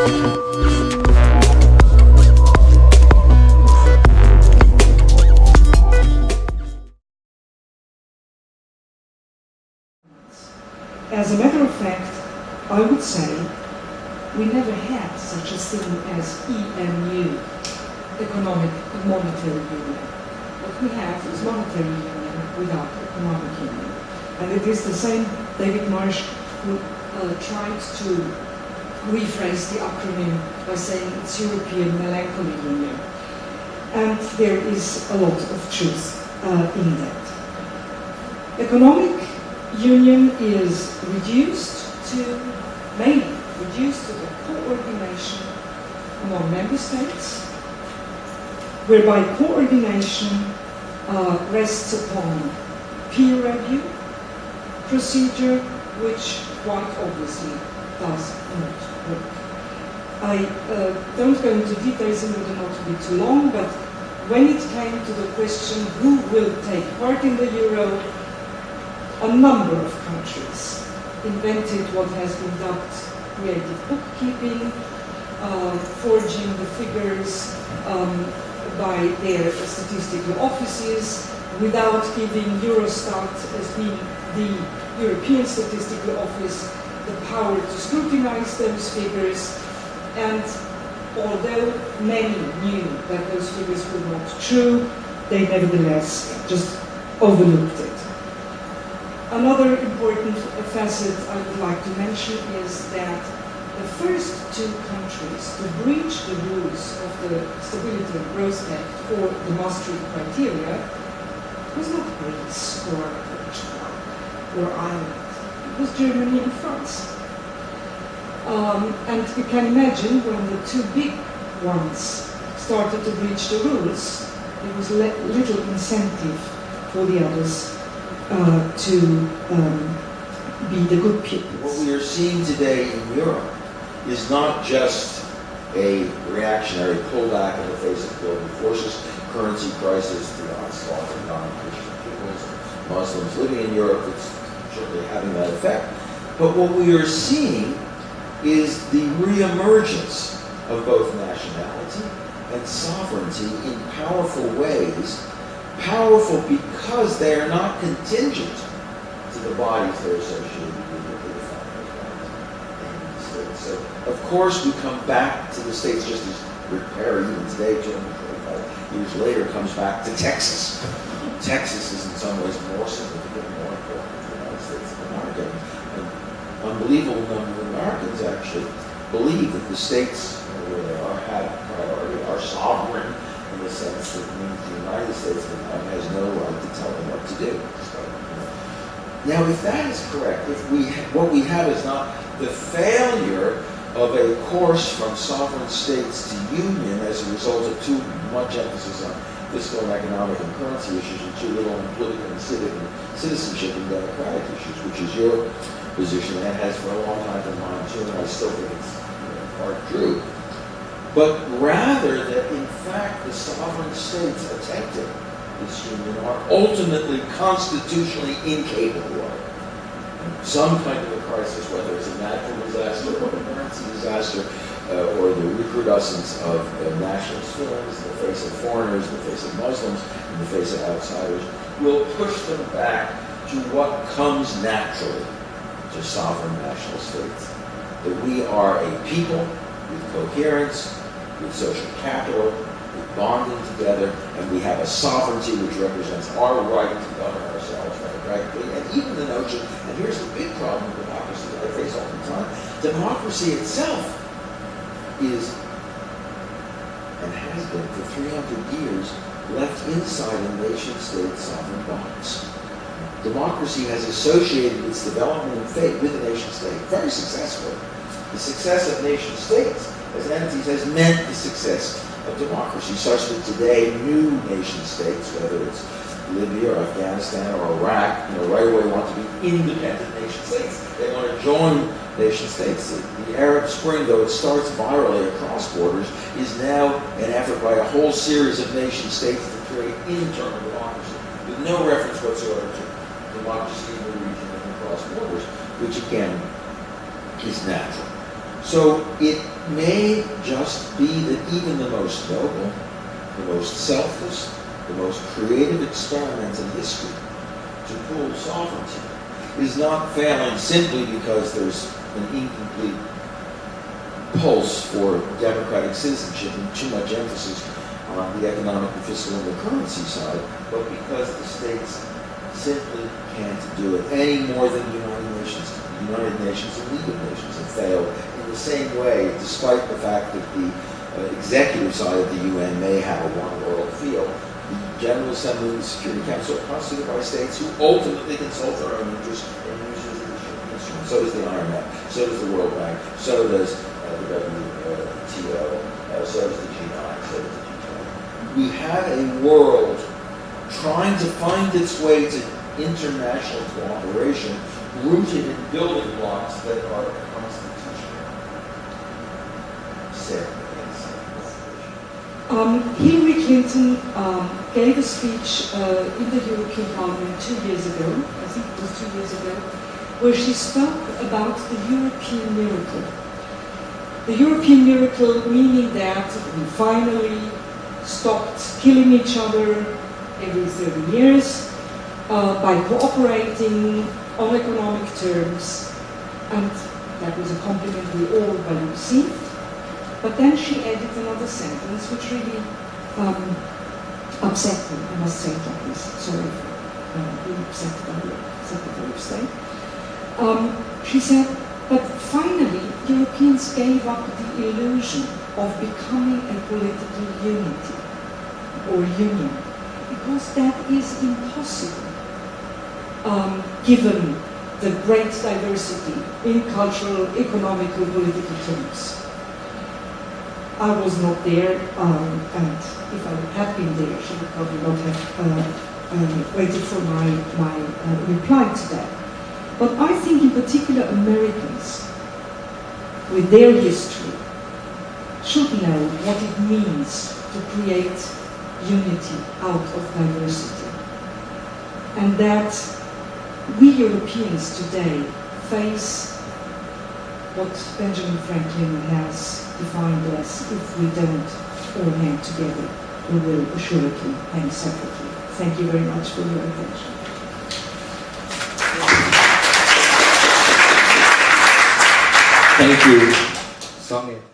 As a matter of fact, I would say we never had such a thing as EMU, Economic and Monetary Union. What we have is monetary union without economic union. And it is the same David Marsh who tried to rephrase the acronym by saying it's European Melancholy Union. And there is a lot of truth in that. Economic union is mainly reduced to the coordination among member states, whereby coordination rests upon peer review procedure, which quite obviously does not work. I don't go into details in order not to be too long, but when it came to the question who will take part in the euro, a number of countries invented what has been dubbed creative bookkeeping, forging the figures by their statistical offices without giving Eurostat, as being the European Statistical Office, the power to scrutinize those figures. And although many knew that those figures were not true, they nevertheless just overlooked it. Another important facet I would like to mention is that the first two countries to breach the rules of the Stability and Growth Pact or the Maastricht criteria was not Greece or Portugal or Ireland. It was Germany and France. And you can imagine when the two big ones started to breach the rules, there was little incentive for the others to be the good pupils. What we are seeing today in Europe is not just a reactionary pullback in the face of global forces, currency crisis, the onslaught of non-Christian peoples, Muslims living in Europe. It's certainly having that effect. But what we are seeing is the reemergence of both nationality and sovereignty in powerful ways. Powerful because they are not contingent to the bodies they're associated with the States. So, of course, we come back to the States just as Rick Perry, even today, 225 years later, comes back to Texas. Texas is in some ways more significant, more important to the United States of America. An unbelievable number of Americans actually believe that the states, where they are, have priority, are sovereign, in the sense that means the United States has no right to tell them what to do. So, now, if that is correct, what we have is not the failure of a course from sovereign states to union as a result of too much emphasis on fiscal and economic and currency issues and too little on political and civic and citizenship and democratic issues, which is your position and has for a long time been mine too, and I still think it's part true. But rather that, in fact, the sovereign states attempting this union are ultimately constitutionally incapable of it. Some kind of a crisis, whether it's a natural disaster or a currency disaster, or the recrudescence of nationalist feelings in the face of foreigners, in the face of Muslims, in the face of outsiders, will push them back to what comes naturally to sovereign national states. That we are a people with coherence, with social capital, with bonding together, and we have a sovereignty which represents our right to govern ourselves directly. And even the notion, and here's the big problem with democracy that I face all the time, democracy itself is, and has been for 300 years, left inside a nation-state sovereign box. Democracy has associated its development and fate with the nation-state very successfully. The success of nation-states as entities has meant the success of democracy, such that today new nation-states, whether it's Libya or Afghanistan or Iraq, right away want to be independent nation-states. They want to join nation-states. The Arab Spring, though it starts virally across borders, is now an effort by a whole series of nation-states to create internal democracy, with no reference whatsoever to democracy in the region and across borders, which again is natural. So it may just be that even the most noble, the most selfless, the most creative experiment in history to pool sovereignty is not failing simply because there's an incomplete pulse for democratic citizenship and too much emphasis on the economic, the fiscal, and the currency side, but because the states simply can't do it any more than the United Nations and League of Nations have failed in the same way, despite the fact that the executive side of the UN may have a one-world feel. The General Assembly and the Security Council are constituted by states who ultimately consult their own interests and use it as an instrument. So does the IMF, so does the World Bank, so does the WTO, so does the G9, so does the G20. We have a world trying to find its way to international cooperation rooted in building blocks that are constitutional. Hillary Clinton gave a speech in the European Parliament 2 years ago, I think it was 2 years ago, where she spoke about the European miracle. The European miracle meaning that we finally stopped killing each other every 30 years by cooperating on economic terms, and that was a compliment we all well received. But then she added another sentence which really upset me, I must say it like this, sorry for being upset by the Secretary of State. She said, but finally Europeans gave up the illusion of becoming a political unity or union, because that is impossible given the great diversity in cultural, economical, political terms. I was not there, and if I had been there, she would probably not have waited for my reply to that. But I think in particular Americans, with their history, should know what it means to create unity out of diversity. And that we Europeans today face what Benjamin Franklin has defined as, if we don't all hang together, we will assuredly hang separately. Thank you very much for your attention. Thank you, Sonja.